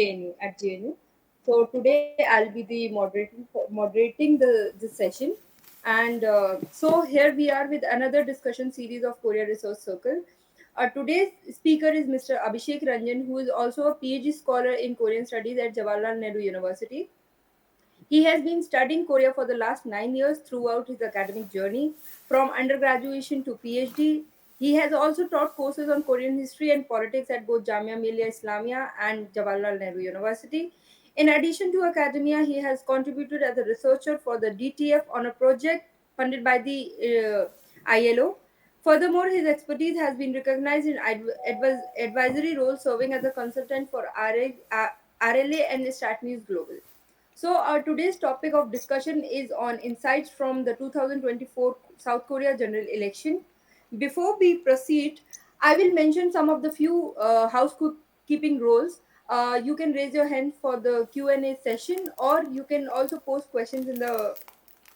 JNU at JNU. So today I'll be the moderating the session, and so here we are with another discussion series of Korea Resource Circle. Today's speaker is Mr. Abhishek Ranjan, who is also a PhD scholar in Korean Studies at Jawaharlal Nehru University. He has been studying Korea for the last 9 years throughout his academic journey, from undergraduation to PhD. He has also taught courses on Korean history and politics at both Jamia Millia Islamia and Jawaharlal Nehru University. In addition to academia, he has contributed as a researcher for the DTF on a project funded by the ILO. Furthermore, his expertise has been recognized in advisory roles, serving as a consultant for RLA and StatNews Global. So, our today's topic of discussion is on insights from the 2024 South Korea general election. Before we proceed, I will mention some of the few housekeeping rules. You can raise your hand for the Q&A session, or you can also post questions in the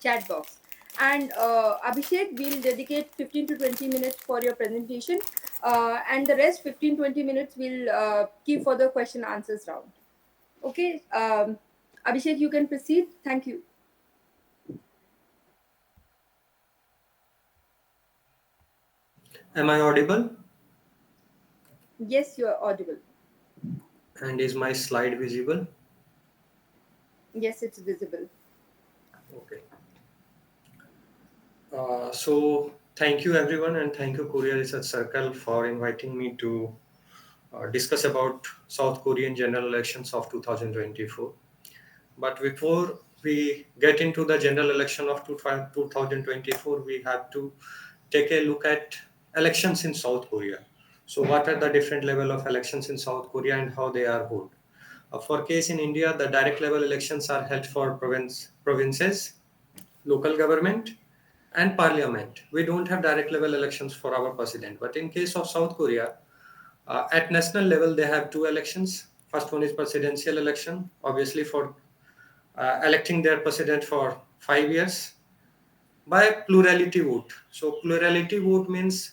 chat box. And Abhishek will dedicate 15 to 20 minutes for your presentation, and the rest 15-20 minutes will keep for the question answers round. Okay, Abhishek, you can proceed. Thank you. Am I audible? Yes, you are audible. And is my slide visible? Yes, it's visible. Okay. So thank you everyone, and thank you Korea Research Circle for inviting me to discuss about South Korean general elections of 2024. But before we get into the general election of 2024, we have to take a look at elections in South Korea. So what are the different level of elections in South Korea and how they are held? For case in India, the direct level elections are held for provinces, local government, and parliament. We don't have direct level elections for our president. But in case of South Korea, at national level, they have two elections. First one is presidential election, obviously for electing their president for 5 years by plurality vote. So plurality vote means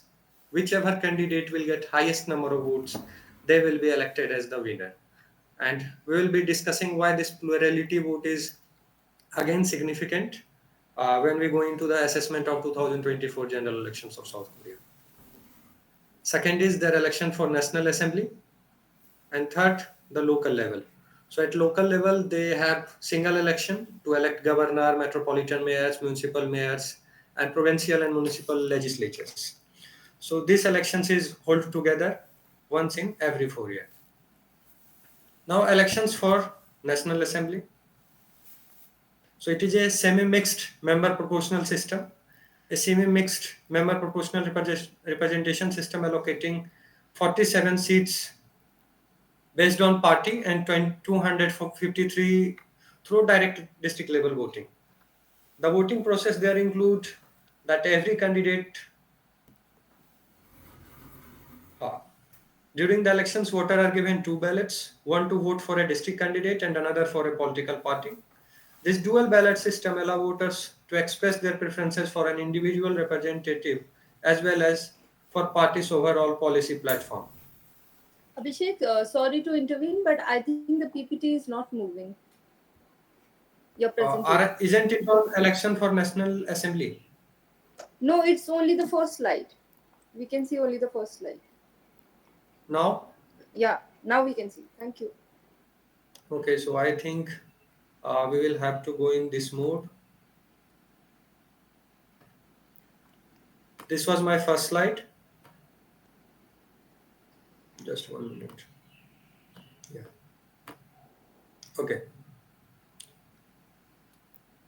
whichever candidate will get highest number of votes, they will be elected as the winner. And we will be discussing why this plurality vote is again significant when we go into the assessment of 2024 general elections of South Korea. Second is their election for National Assembly, and third, the local level. So at local level, they have single election to elect governor, metropolitan mayors, municipal mayors, and provincial and municipal legislatures. So these elections is held together once in every 4 years. Now elections for National Assembly. So it is a semi-mixed member proportional system, a semi-mixed member proportional representation system allocating 47 seats based on party and 253 through direct district level voting. The voting process there include that every candidate uh, during the elections, voters are given two ballots, one to vote for a district candidate and another for a political party. This dual ballot system allows voters to express their preferences for an individual representative as well as for party's overall policy platform. Abhishek, sorry to intervene, but I think the PPT is not moving. Your presentation. Isn't it on election for National Assembly? No, it's only the first slide. We can see only the first slide. Now, Yeah, now we can see. Thank you. okay, so I think we will have to go in this mode. This was my first slide. Just 1 minute. Yeah. Okay.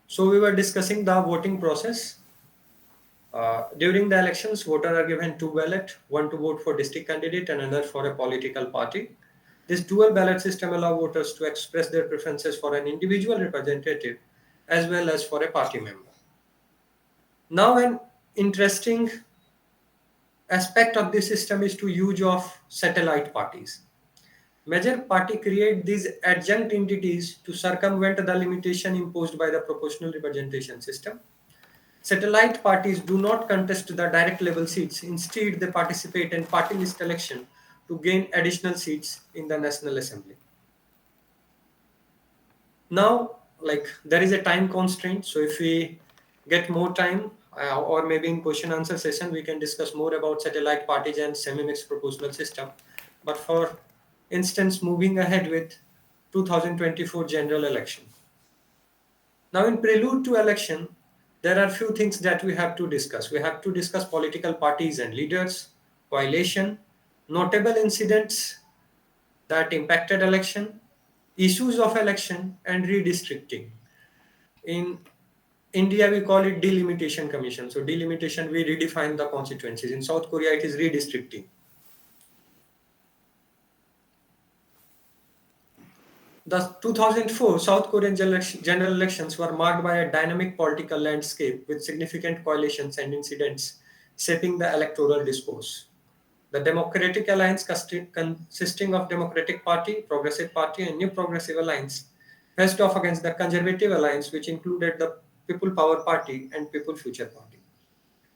So we were discussing the voting process. During the elections, voters are given two ballots, one to vote for district candidate and another for a political party. This dual ballot system allows voters to express their preferences for an individual representative as well as for a party member. Now, an interesting aspect of this system is to use of satellite parties. Major party create these adjunct entities to circumvent the limitation imposed by the proportional representation system. Satellite parties do not contest the direct level seats. Instead, they participate in party list election to gain additional seats in the National Assembly. Now, like there is a time constraint, so if we get more time, or maybe in question answer session, we can discuss more about satellite parties and semi-mixed proportional system. But for instance, moving ahead with 2024 general election. Now, in prelude to election, there are few things that we have to discuss. We have to discuss political parties and leaders, coalition, notable incidents that impacted election, issues of election, and redistricting. In India, we call it delimitation commission. So delimitation, we redefine the constituencies. In South Korea, it is redistricting. The 2004 South Korean general elections were marked by a dynamic political landscape with significant coalitions and incidents shaping the electoral discourse. The Democratic Alliance, consisting of Democratic Party, Progressive Party, and New Progressive Alliance, faced off against the Conservative Alliance, which included the People Power Party and People Future Party.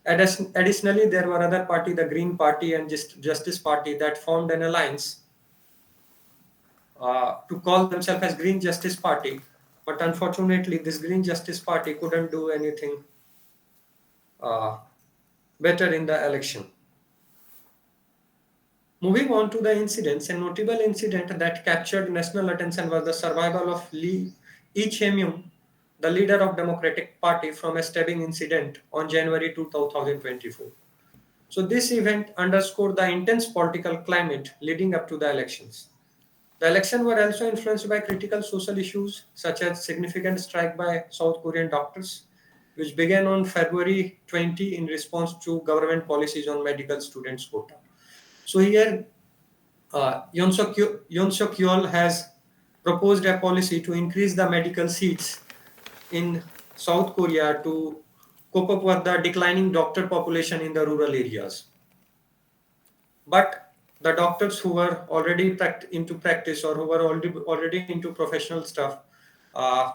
Additionally, there were other party, the Green Party and Justice Party, that formed an alliance to call themselves as Green Justice Party. But unfortunately, this Green Justice Party couldn't do anything uh, better in the election. Moving on to the incidents, a notable incident that captured national attention was the survival of Lee Chae-myung, the leader of Democratic Party, from a stabbing incident on January 2024. So this event underscored the intense political climate leading up to the elections. The elections were also influenced by critical social issues such as significant strike by South Korean doctors, which began on February 20 in response to government policies on medical students quota. So here, Yoon Suk Yeol has proposed a policy to increase the medical seats in South Korea to cope up with the declining doctor population in the rural areas. But the doctors who were already into practice, or who were already into professional stuff, uh,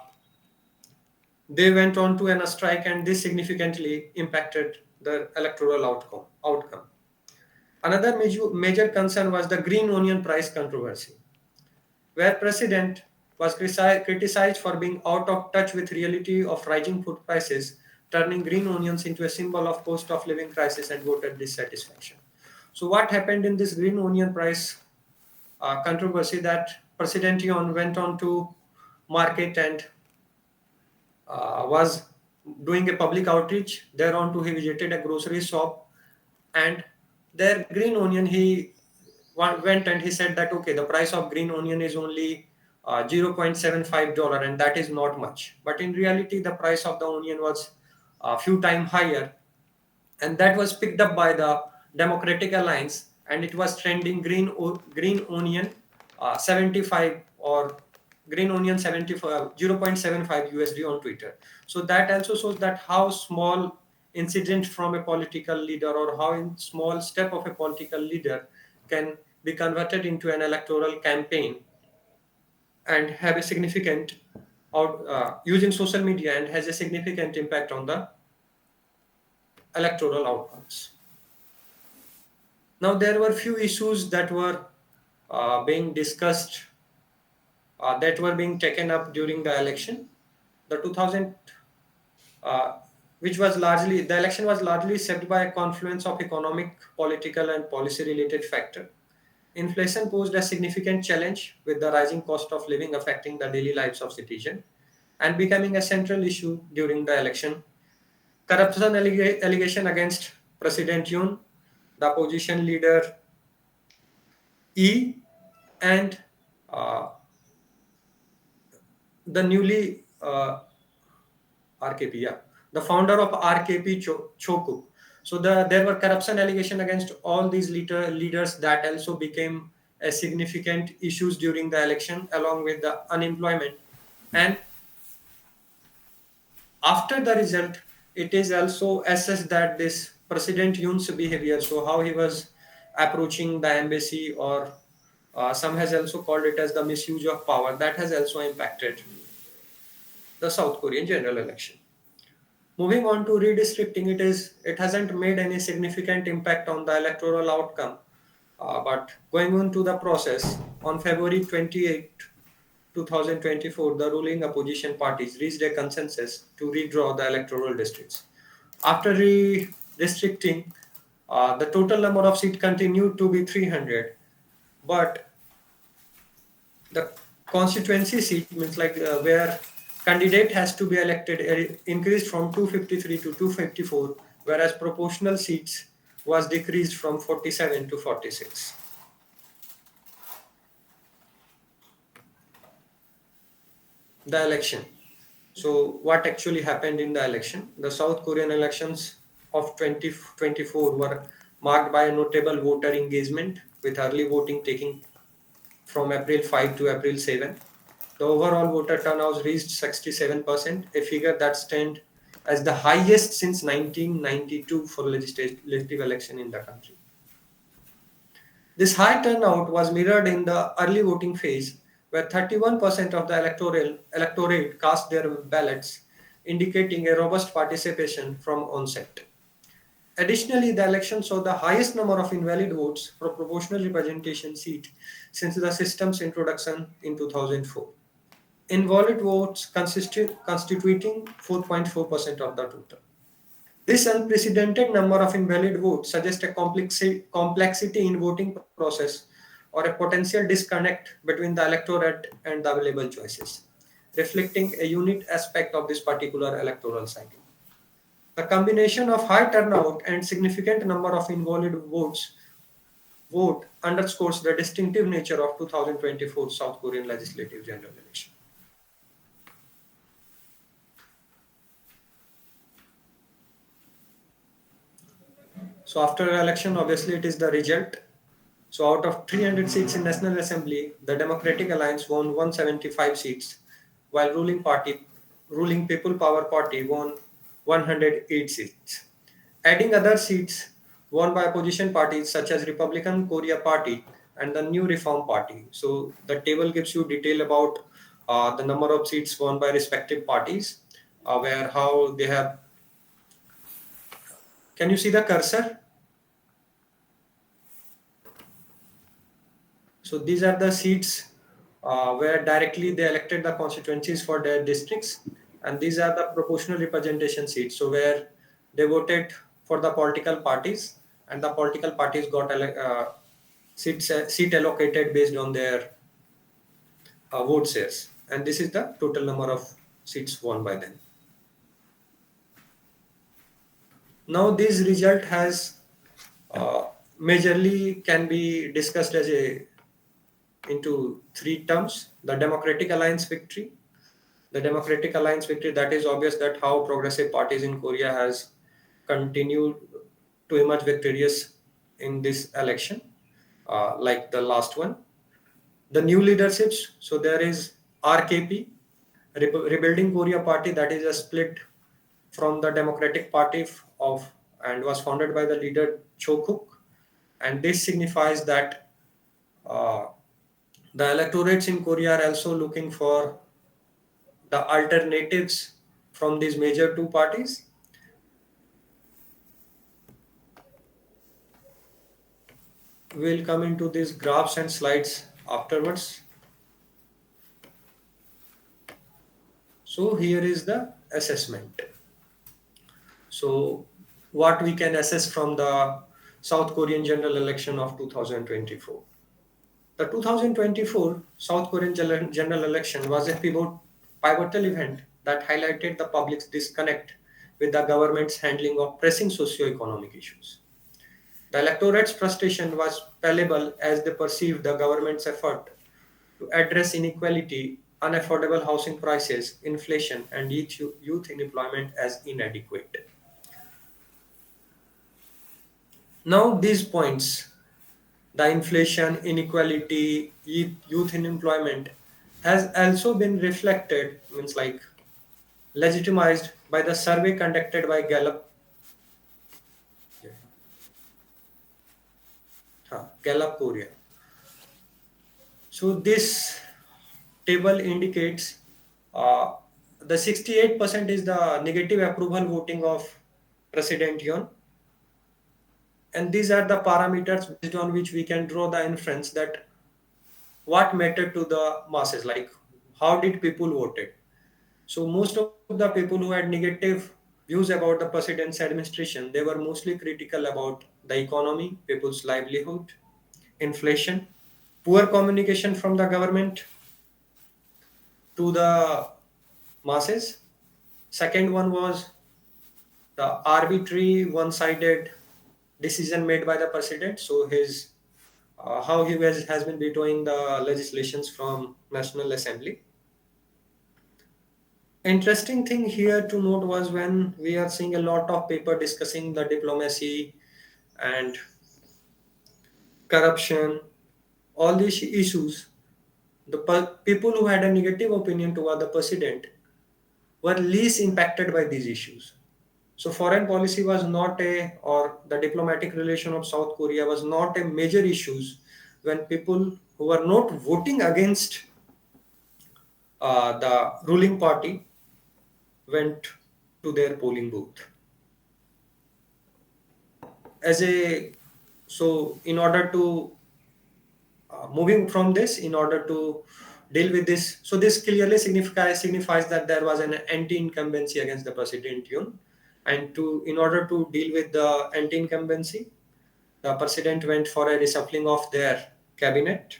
they went on to a strike, and this significantly impacted the electoral outcome. Another major concern was the green onion price controversy, where president was criticized for being out of touch with reality of rising food prices, turning green onions into a symbol of cost of living crisis and voter dissatisfaction. So what happened in this green onion price controversy, that President Yoon went on to market and was doing a public outreach. Thereon to he visited a grocery shop, and there green onion, he went and he said that okay, the price of green onion is only $0.75, and that is not much. But in reality, the price of the onion was a few times higher, and that was picked up by the Democratic Alliance, and it was trending green onion 75, or green onion 75 0.75 USD on Twitter. So that also shows that how small incident from a political leader, or how in small step of a political leader, can be converted into an electoral campaign and have a significant using social media, and has a significant impact on the electoral outcomes. Now, there were few issues that were being discussed, that were being taken up during the election. The 2000, uh, which was largely, the election was largely shaped by a confluence of economic, political, and policy-related factor. Inflation posed a significant challenge, with the rising cost of living affecting the daily lives of citizens and becoming a central issue during the election. Corruption allegation against President Yoon, the opposition leader E, and uh, the newly RKP, yeah, the founder of RKP Chokuk. So there were corruption allegation against all these leaders that also became a significant issues during the election, along with the unemployment. And after the result, it is also assessed that this President Yoon's behavior, so how he was approaching the embassy, or some has also called it as the misuse of power, that has also impacted the South Korean general election. Moving on to redistricting, it hasn't made any significant impact on the electoral outcome. But going on to the process, on February 28, 2024, the ruling opposition parties reached a consensus to redraw the electoral districts. After restricting, the total number of seats continued to be 300, but the constituency seat means where candidate has to be elected increased from 253 to 254, whereas proportional seats was decreased from 47 to 46. The election. So, what actually happened in the election? The South Korean elections of 2024 were marked by a notable voter engagement, with early voting taking from April 5 to April 7. The overall voter turnout reached 67%, a figure that stands as the highest since 1992 for legislative election in the country. This high turnout was mirrored in the early voting phase, where 31% of the electorate cast their ballots, indicating a robust participation from onset. Additionally, the election saw the highest number of invalid votes for proportional representation seat since the system's introduction in 2004. Invalid votes constituting 4.4% of the total. This unprecedented number of invalid votes suggests a complexity in voting process or a potential disconnect between the electorate and the available choices, reflecting a unique aspect of this particular electoral cycle. The combination of high turnout and significant number of invalid vote underscores the distinctive nature of 2024 South Korean legislative general election. So after election, obviously it is the result. So out of 300 seats in National Assembly, the Democratic Alliance won 175 seats, while ruling People Power Party won 108 seats. Adding other seats won by opposition parties such as Republican Korea Party and the New Reform Party. So the table gives you detail about the number of seats won by respective parties, where how they have. Can you see the cursor? So these are the seats where directly they elected the constituencies for their districts, and these are the proportional representation seats. So where they voted for the political parties, and the political parties got seat allocated based on their vote shares, and this is the total number of seats won by them. Now this result has majorly can be discussed as a into three terms: the Democratic Alliance victory. The Democratic Alliance victory, that is obvious that how progressive parties in Korea has continued to emerge victorious in this election, like the last one. The new leaderships, so there is RKP, Rebuilding Korea Party, that is a split from the Democratic Party of and was founded by the leader Cho Kuk, and this signifies that uh, the electorates in Korea are also looking for the alternatives from these major two parties. We'll come into these graphs and slides afterwards. So here is the assessment. So what we can assess from the South Korean general election of 2024. The 2024 South Korean general election was a pivotal event that highlighted the public's disconnect with the government's handling of pressing socio-economic issues. The electorate's frustration was palpable as they perceived the government's effort to address inequality, unaffordable housing prices, inflation, and youth unemployment as inadequate. Now, these points, the inflation, inequality, youth unemployment, has also been reflected, means like legitimized by the survey conducted by Gallup Korea. So this table indicates uh, the 68% is the negative approval voting of President Yoon, and these are the parameters based on which we can draw the inference that what mattered to the masses, like how did people voted. So most of the people who had negative views about the president's administration, they were mostly critical about the economy, people's livelihood, inflation, poor communication from the government to the masses. Second one was the arbitrary, one-sided decision made by the president. So his how has been vetoing the legislations from National Assembly. Interesting thing here to note was when we are seeing a lot of paper discussing the diplomacy and corruption, all these issues, the people who had a negative opinion toward the president were least impacted by these issues. So foreign policy was not a, or the diplomatic relation of South Korea was not a major issues when people who were not voting against the ruling party went to their polling booth. As a so in order to moving from this, in order to deal with this, so this clearly signifies that there was an anti-incumbency against the president Yoon, and to in order to deal with the anti-incumbency, the president went for a reshuffling of their cabinet.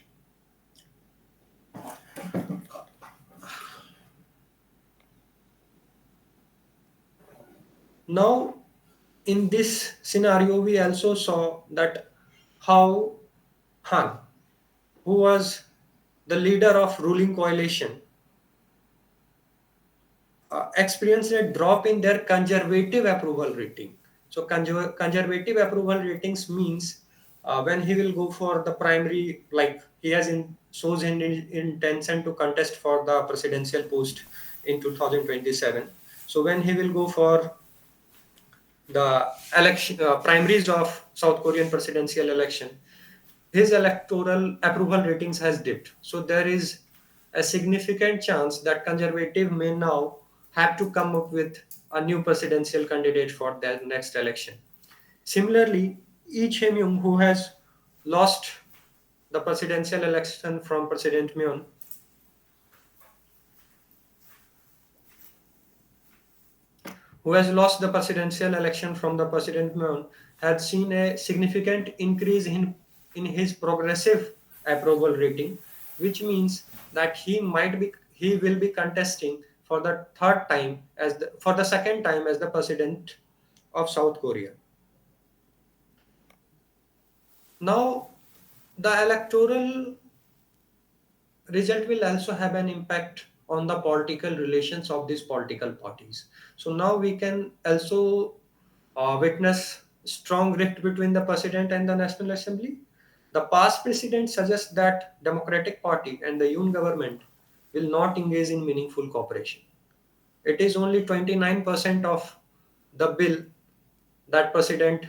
Now, in this scenario, we also saw that how Han, who was the leader of ruling coalition, experienced a drop in their conservative approval rating. So conservative approval ratings means when he will go for the primary, like he has shows intention to contest for the presidential post in 2027. So when he will go for the election primaries of South Korean presidential election, his electoral approval ratings has dipped. So there is a significant chance that conservative may now have to come up with a new presidential candidate for their next election. Similarly, Lee Jae-myung, who has lost the presidential election from President Moon, who has lost the presidential election from the President Moon, had seen a significant increase in his progressive approval rating, which means that he will be contesting for the third time for the second time as the president of South Korea. Now, the electoral result will also have an impact on the political relations of these political parties. So now we can also witness strong rift between the president and the National Assembly. The past precedent suggests that Democratic Party and the Yoon government will not engage in meaningful cooperation. It is only 29% of the bill that president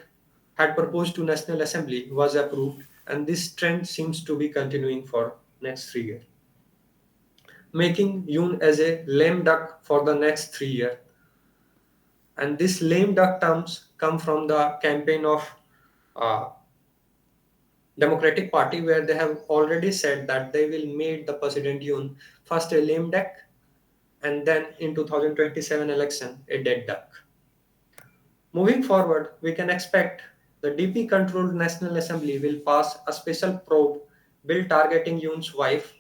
had proposed to National Assembly was approved, and this trend seems to be continuing for next 3 years, making Yoon as a lame duck for the next 3 years. And this lame duck terms come from the campaign of uh, Democratic Party, where they have already said that they will make the President Yoon first a lame duck, and then in 2027 election a dead duck. Moving forward, we can expect the DP-controlled National Assembly will pass a special probe bill targeting Yoon's wife.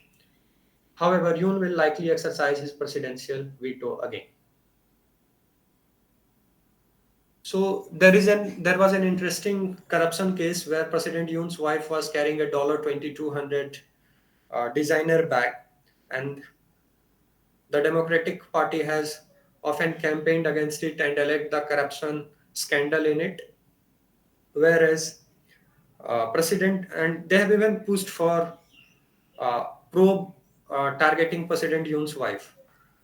However, Yoon will likely exercise his presidential veto again. So there was an interesting corruption case where President Yoon's wife was carrying a dollar 2200 designer bag, and the Democratic Party has often campaigned against it and alleged the corruption scandal in it. Whereas President and they have even pushed for probe targeting President Yoon's wife.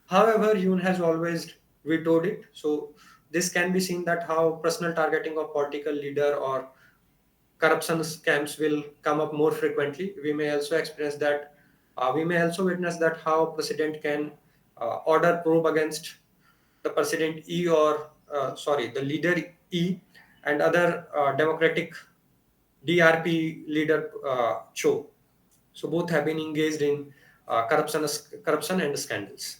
However, Yoon has always vetoed it. So this can be seen that how personal targeting of political leader or corruption scams will come up more frequently. We may also experience that. We may also witness that how president can order probe against the president E or sorry the leader E and other democratic DRP leader Cho. So both have been engaged in corruption and scandals.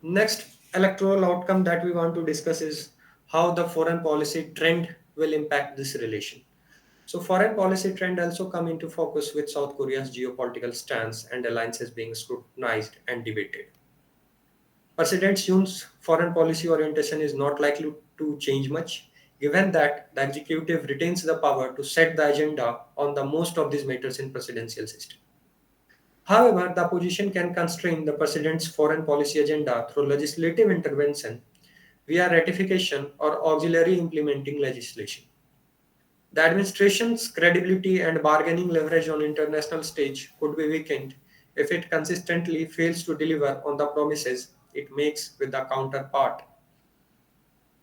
Next electoral outcome that we want to discuss is how the foreign policy trend will impact this relation. So foreign policy trend also come into focus with South Korea's geopolitical stance and alliances being scrutinized and debated. President Yoon's foreign policy orientation is not likely to change much, given that the executive retains the power to set the agenda on the most of these matters in presidential system. However, the opposition can constrain the president's foreign policy agenda through legislative intervention via ratification or auxiliary implementing legislation. The administration's credibility and bargaining leverage on international stage could be weakened if it consistently fails to deliver on the promises it makes with the counterpart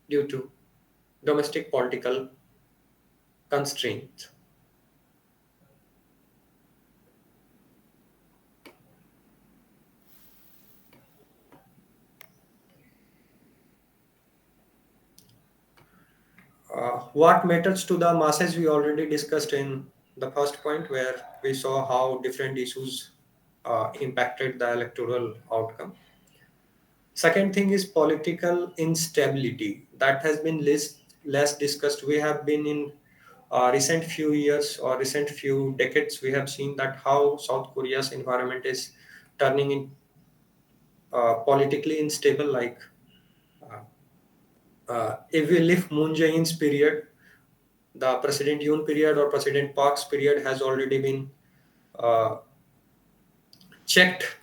due to domestic political constraints. What matters to the masses we already discussed in the first point, where we saw how different issues impacted the electoral outcome. Second thing is political instability that has been less discussed. We have been in recent few years or recent few decades, we have seen that how South Korea's environment is turning in politically unstable. Like uh, if we live Moon Jae-in's period, the President Yoon period or President Park's period has already been uh, checked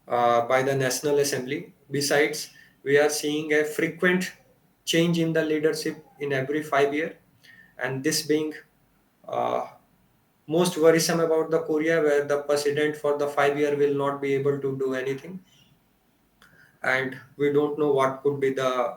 by the National Assembly. Besides, we are seeing a frequent change in the leadership in every 5 years, and this being uh, most worrisome about the Korea, where the president for the 5 year will not be able to do anything, and we don't know what could be the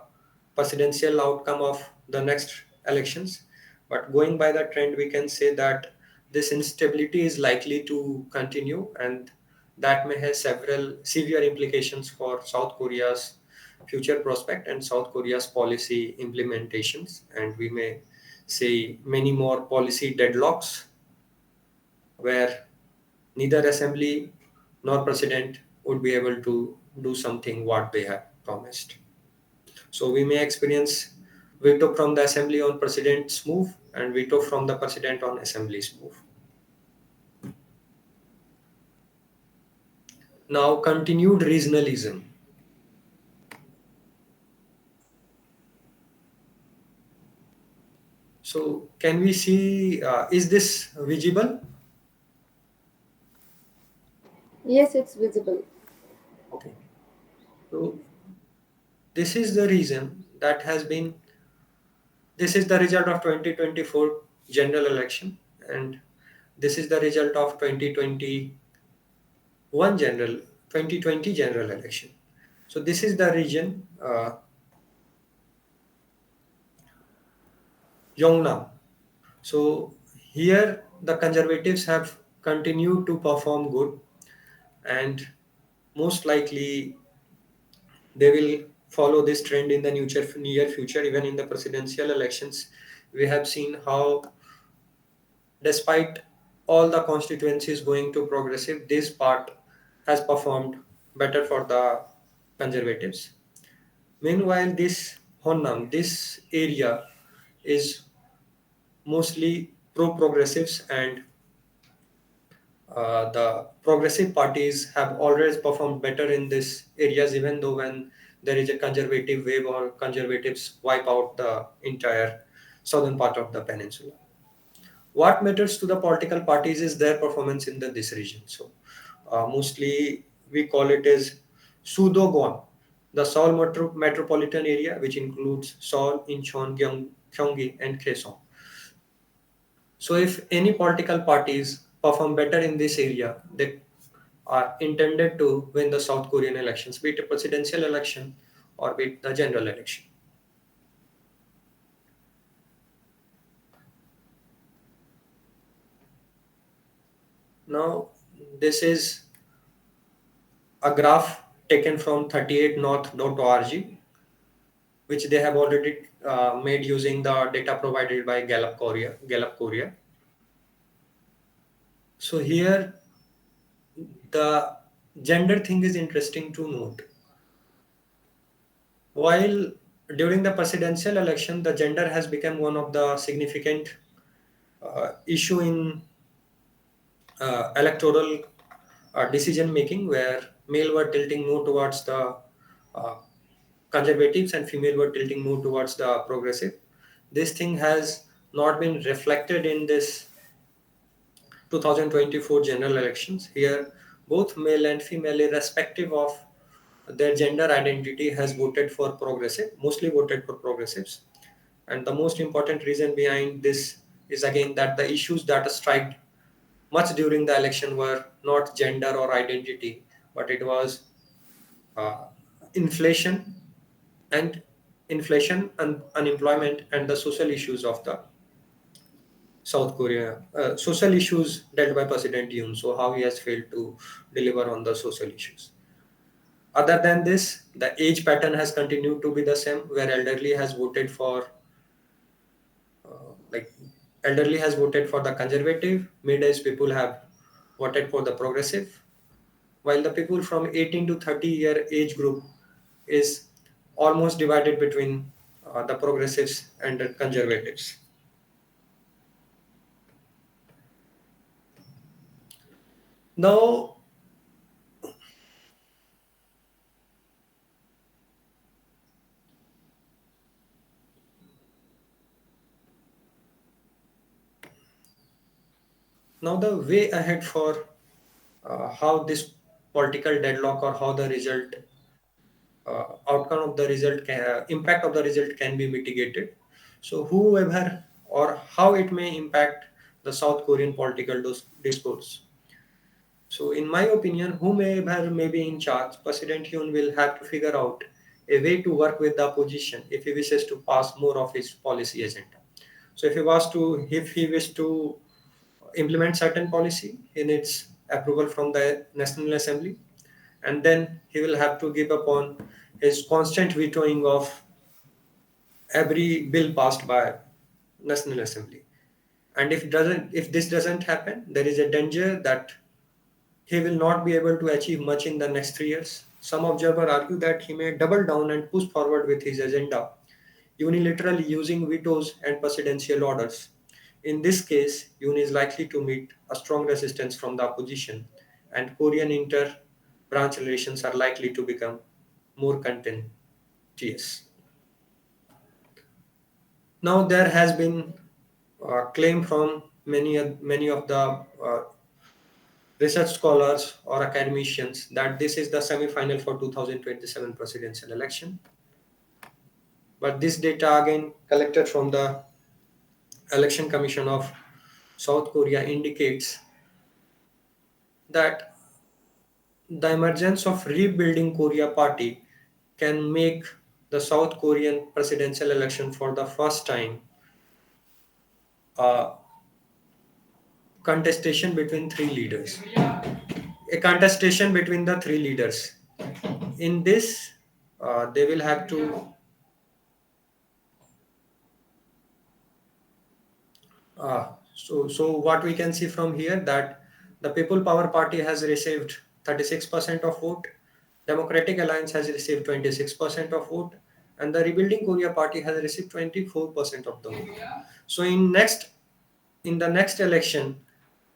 presidential outcome of the next elections. But going by the trend, we can say that this instability is likely to continue, and that may have several severe implications for South Korea's future prospect and South Korea's policy implementations. And we may see many more policy deadlocks where neither assembly nor president would be able to do something what they have promised. So we may experience veto from the assembly on president's move and veto from the president on assembly's move. Now, continued regionalism. So can we see, is this visible? Yes, it's visible. Okay. So this is the reason that has been, this is the result of 2024 general election, and this is the result of 2020 general election. So this is the region, Yongnam. So here the conservatives have continued to perform good, and most likely they will follow this trend in the near future. Even in the presidential elections, we have seen how, despite all the constituencies going to progressive, this part has performed better for the conservatives. Meanwhile, this Honnam, this area is mostly pro-progressives, and the progressive parties have always performed better in these areas, even though when there is a conservative wave or conservatives wipe out the entire southern part of the peninsula. What matters to the political parties is their performance in this region. So mostly we call it as Sudogon, the Seoul metropolitan area, which includes Seoul, Incheon, Gyeonggi, and Kaesong. So if any political parties perform better in this area, they are intended to win the South Korean elections, be it a presidential election or be it the general election. Now, this is a graph taken from 38north.org, which they have already made using the data provided by Gallup Korea. So here the gender thing is interesting to note. While during the presidential election, the gender has become one of the significant issue in electoral decision making, where male were tilting more towards the uh, conservatives and female were tilting more towards the progressive. This thing has not been reflected in this 2024 general elections. Here, both male and female, irrespective of their gender identity, has voted for progressive, mostly voted for progressives. And the most important reason behind this is again that the issues that struck much during the election were not gender or identity, but it was uh, inflation and unemployment, and the social issues of the South Korea, social issues dealt by President Yoon. So how he has failed to deliver on the social issues. Other than this, the age pattern has continued to be the same, where like elderly has voted for the conservative, mid-age people have voted for the progressive, while the people from 18 to 30-year age group is almost divided between the progressives and the conservatives. Now, now the way ahead for how this political deadlock or how the outcome of the impact of the result can be mitigated. So, whoever or how it may impact the South Korean political discourse. So, in my opinion, whomever may be in charge, President Hyun will have to figure out a way to work with the opposition if he wishes to pass more of his policy agenda. So, if he wishes to implement certain policy, he needs approval from the National Assembly, and then he will have to give up on his constant vetoing of every bill passed by National Assembly. And if this doesn't happen, there is a danger that he will not be able to achieve much in the next 3 years. Some observers argue that he may double down and push forward with his agenda, unilaterally using vetoes and presidential orders. In this case, Yoon is likely to meet a strong resistance from the opposition, and Korean inter-branch relations are likely to become more contentious. Now, there has been a claim from many of the research scholars or academicians that this is the semi-final for 2027 presidential election. But this data again collected from the Election Commission of South Korea indicates that the emergence of Rebuilding Korea Party can make the South Korean presidential election for the first time a contestation between three leaders. A contestation between the three leaders. In this, they will have to so what we can see from here that the People Power Party has received 36% of vote, Democratic Alliance has received 26% of vote, and the Rebuilding Korea Party has received 24% of the vote. So in the next election,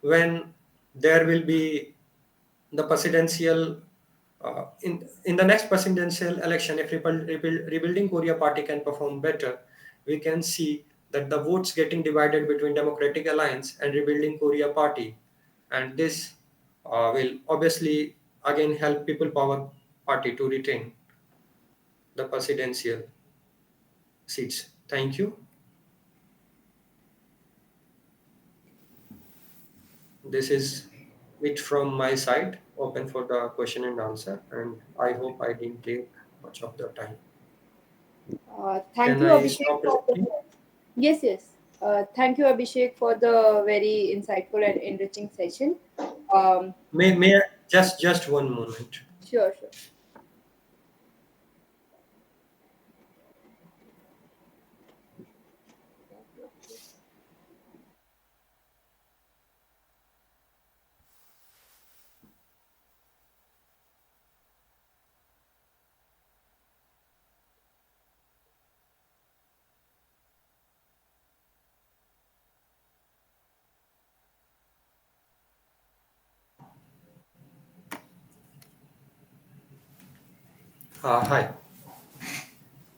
when there will be the presidential in the next presidential election, if Rebuilding Korea Party can perform better, we can see that the votes getting divided between Democratic Alliance and Rebuilding Korea Party, and this will obviously again help People Power Party to retain the presidential seats. Thank you. This is it from my side. Open for the question and answer, and I hope I didn't take much of the time. Thank Can you, I Abhishek, stop for recording? the yes, yes. Thank you, Abhishek, for the very insightful and enriching session. Um, May I, just one moment. sure, sure. Hi.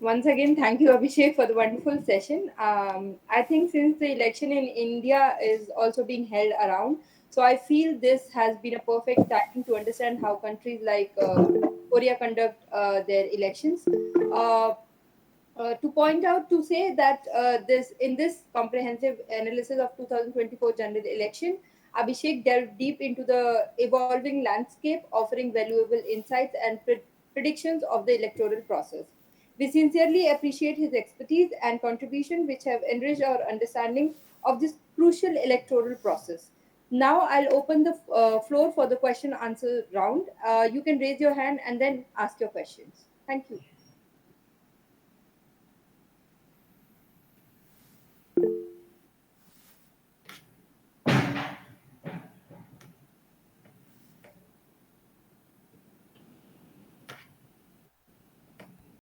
Once again, thank you, Abhishek, for the wonderful session. I think since the election in India is also being held around, so I feel this has been a perfect time to understand how countries like Korea conduct their elections. Uh, to point out to say that this in this comprehensive analysis of 2024 general election, Abhishek delved deep into the evolving landscape, offering valuable insights and predictions of the electoral process. We sincerely appreciate his expertise and contribution, which have enriched our understanding of this crucial electoral process. Now I'll open the floor for the question answer round. You can raise your hand and then ask your questions. Thank you.